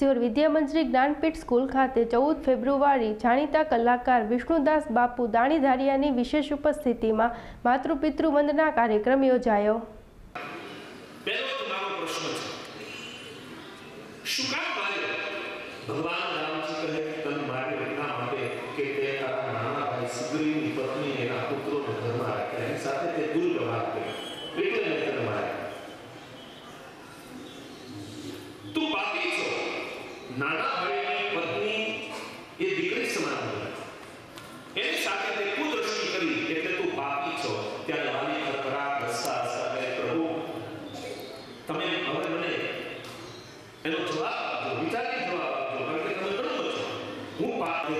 સિયોર વિદ્યામંજરી Jnanpith school ખાતે 14 ફેબ્રુઆરી જાણીતા કલાકાર વિષ્ણુદાસ બાપુ દાણીધારિયાની વિશેષ ઉપસ્થિતિમાં માતૃપિતૃ વંદના કાર્યક્રમ યોજાયો। भगवान राम जी कहे तन मारे इतना मारे के ते तारा नाना भाई सुग्रीव की पत्नी एना पुत्रों ने घर में रखे हैं साथे ते दुर्व्यवहार करे એટલે ને તને મારે તું પાપી છો નાના ભાઈની પત્ની એ દીકરી સમાન છે એની સાથે તે કુદૃષ્ટિ કરી એટલે તું પાપી છો ત્યારે વાલી ખરા રસ્તા સાથે પ્રભુ તમે હવે મને એનો જવાબ આપો વિચારી જવાબ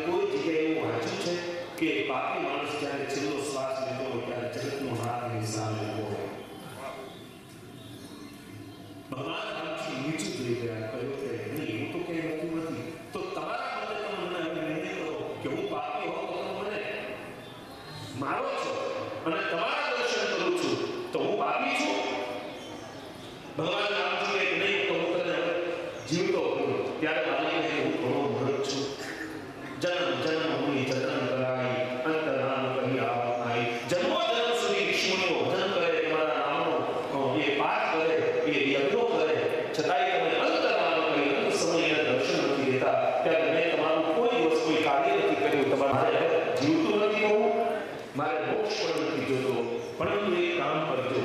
कोई जगह वो वांचन है कि पापी मानस જ્યારે છેલ્લો શ્વાસ લેતો હોય ત્યારે જગતનો નાથ એની સામે ઉભો હોય। ભગવાન રામજી નીચું જોઈ ગયા કહ્યું કે નહીં એવું તો કઈ નથી નથી તો તમારા માટે તમે મને હવે નિર્ણય કરો કે હું પાપી હોઉં તો તમે મને મારો છો અને તમારા દર્શન કરું છું તો હું પાપી છું। ભગવાન રામજી કહે નહીં તો હું તને હવે જીવતો કરું ત્યારે માલિક કહે હું ઘણો મૃત છું जन्म जन्म हुई जन्म कराई अंतरान कही आई जन्मो जन्म सुनी विष्णुओ जन्म करे तुम्हारा नामनो ये पाठ करे ये यज्ञो करे छताई તમે અંતરાન કરી અંત સમયે દર્શન નથી દેતા ત્યારે મેં તમારું કોઈ દિવસ કોઈ કાર્ય નથી કર્યું તમારે જીવતું નથી હોવું મારે મોક્ષ પણ નથી જોતો પરંતુ એક કામ કરજો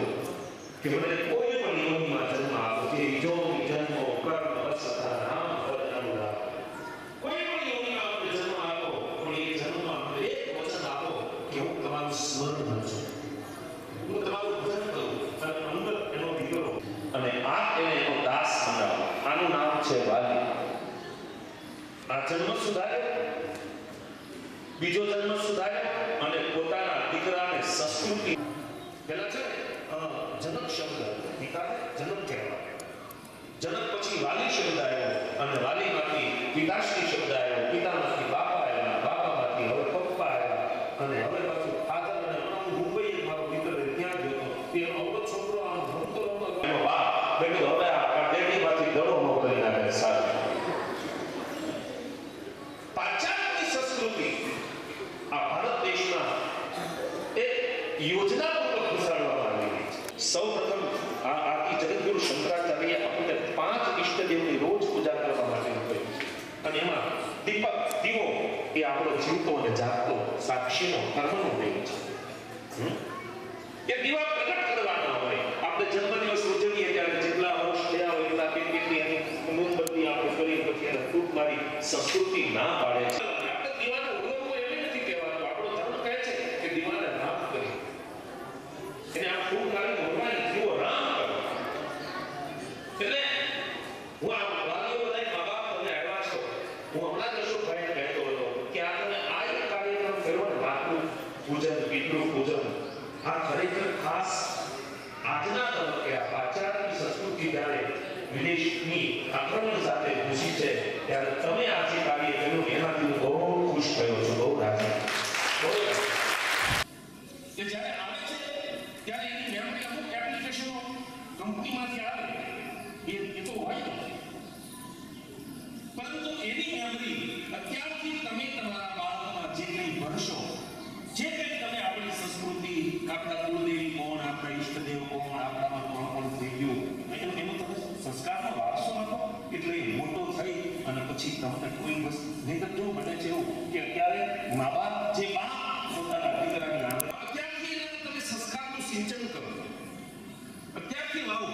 કે મને કોઈ પણ યોનિમાં જન્મ આપો જે જો જન્મો કર્મ વસતા નામ સ્મરણ કરજો હું તમારું ભજન કરું અને અંદર એનો દીકરો અને આ એને એનો દાસ બનાવો આનું નામ છે વાલી। આ જન્મ સુધાર્યો બીજો જન્મ સુધાર્યો અને પોતાના દીકરાને સંસ્કૃતિ પેલા છે જનક શબ્દ પિતાને જનક કહેવાય જનક પછી વાલી શબ્દ આવ્યો અને વાલીમાંથી પિતાશ્રી શબ્દ આવ્યો પિતામાંથી બાપા આવ્યા બાપામાંથી હવે પપ્પા આવ્યા અને હવે પાછું योजनापूर्वक घुसाड़वामां आवी रही है। सौप्रथम आदि जगतगुरु शंकराचार्य अपने 5 इष्टदेवनी रोज पूजा करवा माटे કહ્યું અને એમાં દીપક દીવો એ આપણો જીવતો અને જાગતો સાક્ષીનો કર્મનો દેવ છે। એ દીવા પ્રગટ કરવાના હોય આપણે જન્મદિવસ ઉજવીએ ત્યારે જેટલા વર્ષ થયા હોય એટલા કેટલી એની મોમબત્તી આપણે કરી પછી એને ફૂટ મારી સંસ્કૃતિ ના પાડે છે। આપણે દીવાને ઉગમવું એને નથી કહેવાનું આપણો ધર્મ કહે છે કે દીવાને રામ કરી એને આ ફૂટ મારી ભગવાન જીવો રામ કરો એટલે હું આ વાલીઓ બધા મા બાપ તમને આવ્યા છો હું હમણાં જ શું ભાઈને કહેતો હતો કે આ તમે આ એક કાર્યક્રમ કર્યો ને માતૃ પૂજન પિતૃ પૂજન આ ખરેખર ખાસ આજના તબક્કે આચારની સંસ્કૃતિ જ્યારે વિદેશની આક્રમણ સાથે ઘૂસી છે ત્યારે તમે આ જે કાર્ય કર્યું એનાથી હું બહુ ખુશ થયો છું બહુ રાજી કે જ્યારે આવે છે ત્યારે એની મેમરી અમુક એપ્લિકેશનો કંપનીમાંથી આવે એ તો હોય પરંતુ એની મેમરી અત્યારથી તમે તમારા બાળકોમાં જે કંઈ ભણશો જે કંઈ તમે આપણી સંસ્કૃતિ આપણા કુળદેવી કોણ આપણા ઈષ્ટદેવ કોણ આપણામાં કોણ કોણ થઈ ગયું એનો તમે સંસ્કારનો વારસો આપો એટલે એ મોટો થઈ અને પછી તમને કોઈ વસ્તુ નહીં તો જો બને છે એવું કે અત્યારે મા બાપ જે બાપ પોતાના દીકરાની આંગણે અત્યારથી એને તમે સંસ્કારનું સિંચન કરો અત્યારથી લાવો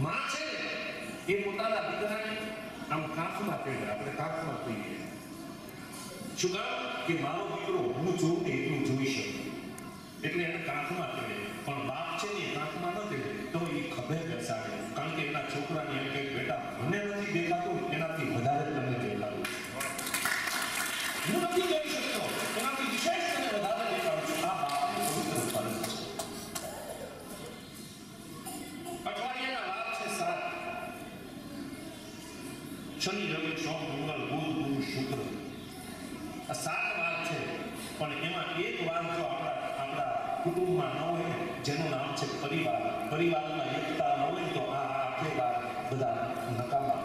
માં છે એ પોતાના દીકરાને આમ કાંખમાં કહે આપણે કાંખમાં કહીએ શું કામ કે મારો દીકરો હું જોઉં ને એટલું જોઈ શકે એટલે એને કાંખમાં કહે પણ બાપ છે ને કાંખમાં ન કહે તો એ ખભે બેસાડે કારણ કે એના છોકરાને એમ કહે બેટા મને નથી દેખાતું એનાથી વધારે તમને દેખાતું હું નથી જોઈ શકતો એનાથી વિશેષ તને વધારે દેખાડું છું આ બાપનું પવિત્ર ફરજ છે। અઠવાડિયાના વાર છે 7 શનિ રવિ સોમ મંગળ બુધ ગુરુ શુક્ર આ 7 વાર છે પણ એમાં એક વાર જો આપણા કુટુંબમાં ન હોય જેનું નામ છે પરિવાર પરિવારમાં એકતા ન હોય તો આ આખે વાર બધા નકામા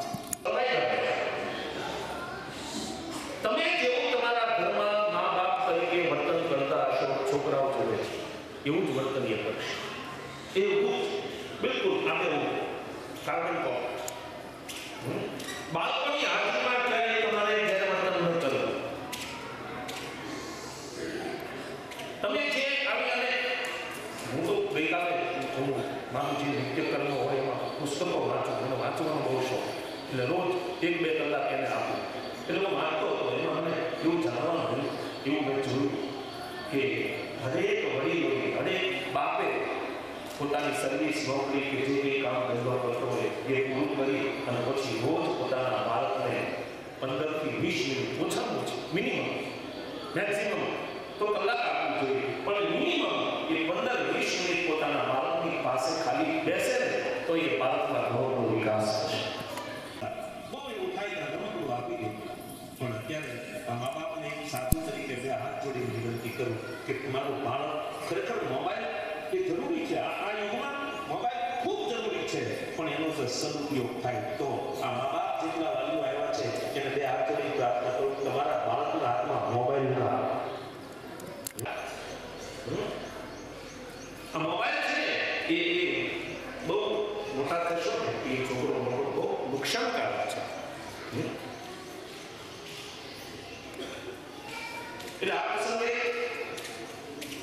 તમે જેવું તમારા ઘરમાં મા બાપ તરીકે વર્તન કરતા હશો છોકરાઓ જોડે એવું જ વર્તન એ કરશે એવું બિલકુલ આપણે કારણ કહો બાળકોની હાજરીમાં ક્યારે તમારે ગેરવર્તન ન કરવું તમે જે આવી અને હું તો ગઈકાલે મારું જે નિત્યકર્મ હોય એમાં પુસ્તકો વાંચું મને વાંચવાનો બહુ શોખ એટલે રોજ 1-2 કલાક એને આપું એટલે હું વાંચતો હતો એમાં મને એવું જાણવાનું એવું મેં જોયું કે હરેક વડીલોએ હરેક બાપે પોતાની સર્વિસ નોકરી કે જે કંઈ કામ કરવા કરતો હોય એ પૂરું કરી અને પછી રોજ પોતાના બાળકને 15 થી 20 મિનિટ ઓછામાં ઓછું મિનિમમ મેક્સિમમ તો કલાક આપવું જોઈએ પણ મિનિમમ એ 15-20 મિનિટ પોતાના બાળકની પાસે ખાલી બેસે ને તો એ બાળકના ઘણો વિકાસ થશે બહુ એવું થાય ને ઘણું આપી દે પણ અત્યારે મા બાપને એક સાધુ તરીકે બે હાથ જોડીને વિનંતી કરું કે તમારું બાળક ખરેખર મોબાઈલ એ જરૂરી છે આ યુગમાં મોબાઈલ ખૂબ જરૂરી છે પણ એનો જો સદુપયોગ થાય તો આ મા બાપ જેટલા વાલીઓ આવ્યા છે એને બે હાથ જોડી પ્રાર્થના કરું તમારા બાળકના હાથમાં મોબાઈલ ના આ મોબાઈલ છે એ બહુ મોટા થશો ને એ છોકરો બહુ નુકસાનકારક છે એટલે આ પ્રસંગે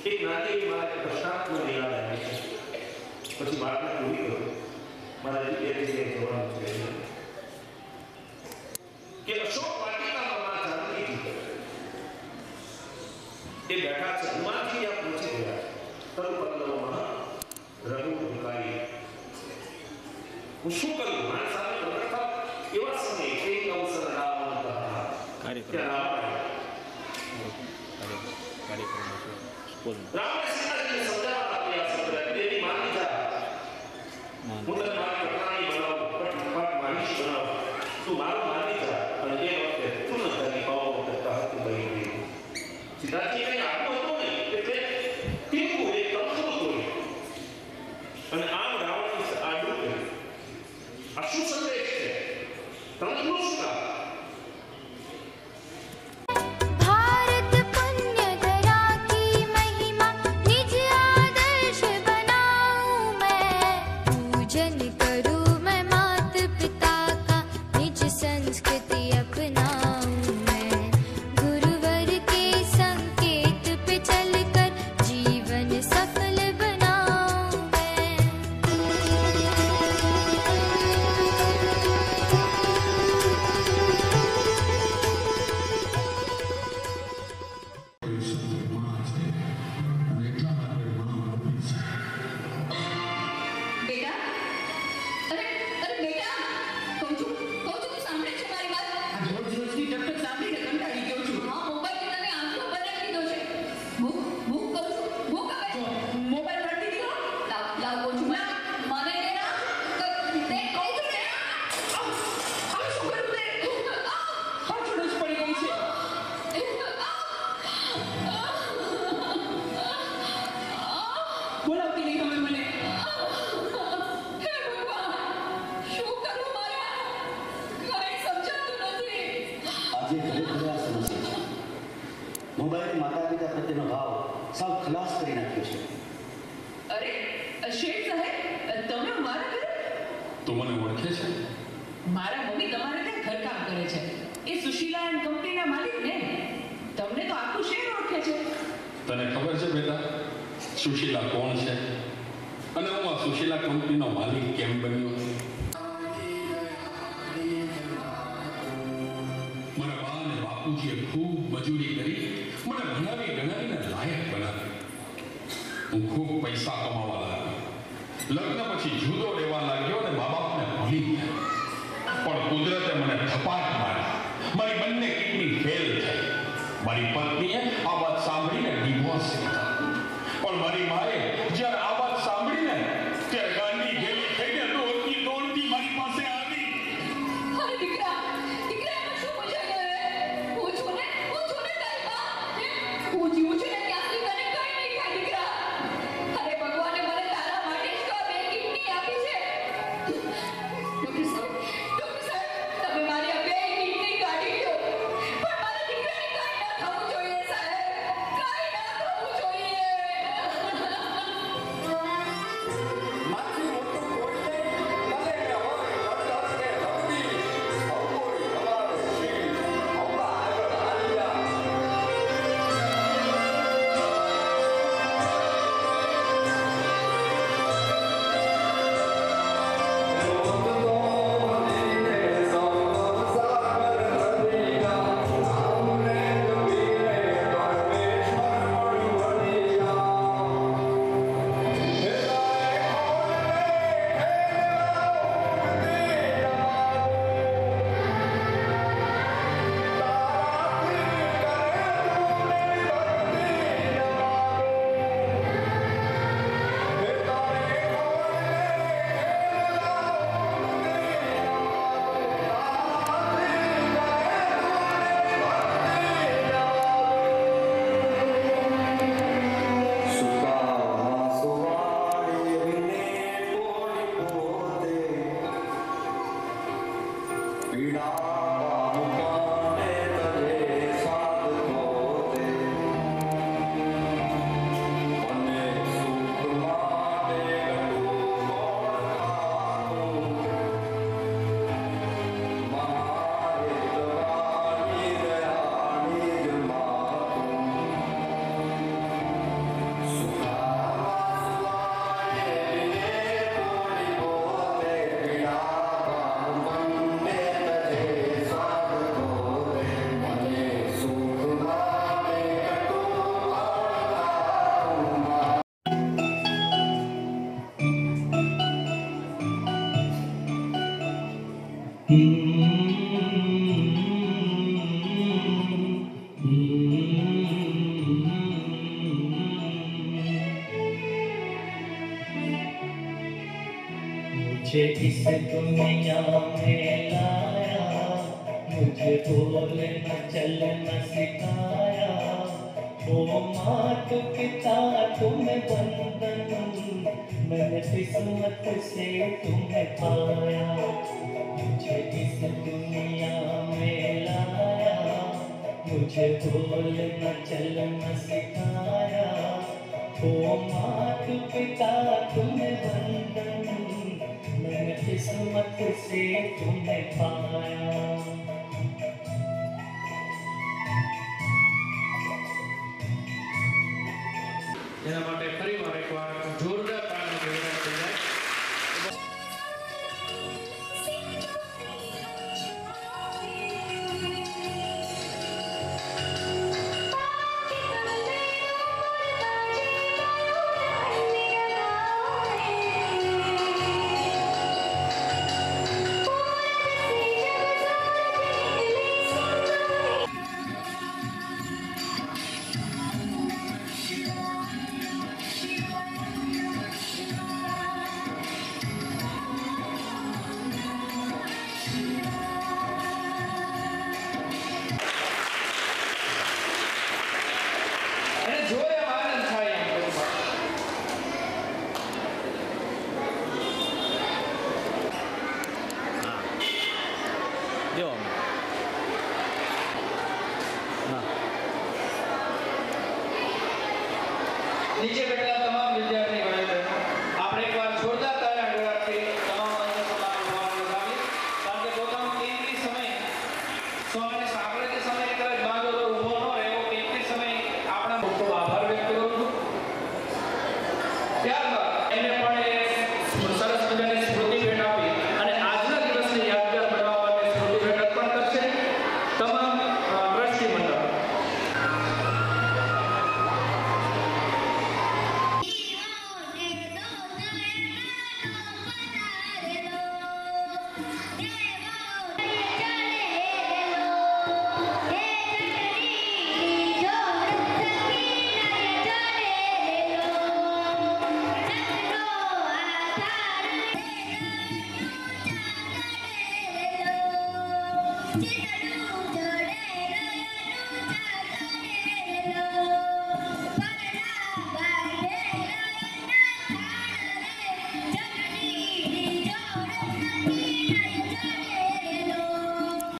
એક નાની મારા પ્રશ્નાત્મક યાદ આવી છે પછી વાતને પૂરી કરું મારા એક જગ્યાએ જવાનું છે કે અશોક વાટિકામાં મા જાનકીજી એ બેઠા છે હનુમાનજી ત્યાં પહોંચી ગયા તરુ પલ્લવમાં રઘુ ભૂકાઈ હું શું કરું મારી સાથે પ્રગટ થાવ એવા સમયે એક અવસર રાવણ હતા રાવણ સીતાજીને સમજાવવા પ્રયાસ કર્યા દેવી માની જા હું તને મારી પત્ની બનાવું પટ માનીશ બનાવું તું મારું માની જા અને એ વખતે તું નતાની પાવો કરતા હતી બની ગઈ સીતાજી કઈ આટલું હતું ને એટલે ટીપું એ તંત્રું તોડ્યું અને આમ રાવણની આડું કર્યું આ શું સંદેશ છે તંત્રું શું કામ મોબાઈલ માતા પિતા પ્રત્યેનો ભાવ સાવ ખલાસ કરી નાખ્યો છે. અરે શેઠ સાહેબ, તમે મારા ઘરે? તો મને ઓળખે છે? મારા મમ્મી તમારે ત્યાં ઘરકામ કરે છે. એ સુશીલા એન્ડ કંપનીના માલિક ને. તમને તો આખું શહેર ઓળખે છે. તને ખબર છે બેટા સુશીલા કોણ છે અને હું આ સુશીલા કંપનીનો માલિક કેમ બન્યો? મારા બા અને બાપુજીએ ખૂબ મજૂરી કરી મને ભણાવી ગણાવીને લાયક બનાવી. હું ખૂબ પૈસા કમાવા લાગ્યો. લગ્ન પછી જુદો લેવા લાગ્યો અને મા બાપને ભૂલી ગયા. પણ કુદરતે મને થપાટ મારી. મારી બંને કિડની ફેલ થઈ. મારી પત્નીએ આ વાત સાંભળીને ડિવોર્સ લીધા. પણ મારી માએ જ્યારે આ વાત સાંભળીને ત્યારે ગાંડી ગેલી થઈને દોડતી મારી પાસે આવી. અરે દીકરા, એમાં શું મજા કરે? હું છું ને તારી બા. હું જીવું છું ને ત્યાં સુધી તને કઈ નહીં થાય દીકરા. અરે ભગવાને મને તારા માટે જ તો આ બે કિડની આપી છે. ડોક્ટર मुझे इस दुनिया में लाया, मुझे बोलना चलना सिखाया। ओ मात पिता तुम्हें वंदन, मैंने किस्मत से तुम्हें पाया। मुझे इस दुनिया में लाया, मुझे बोलना चलना सिखाया। ओ मात पिता तुम्हें वंदन, मैंने किस्मत से तुम्हें पाया। એના માટે ફરીવાર એકવાર જોરદાર તાળીઓ ગણતરી થઈ જાય. અને જોઈ એમ આનંદ થાય એમ બધું બાળક. નીચે બેઠેલા તમામ વિદ્યાર્થી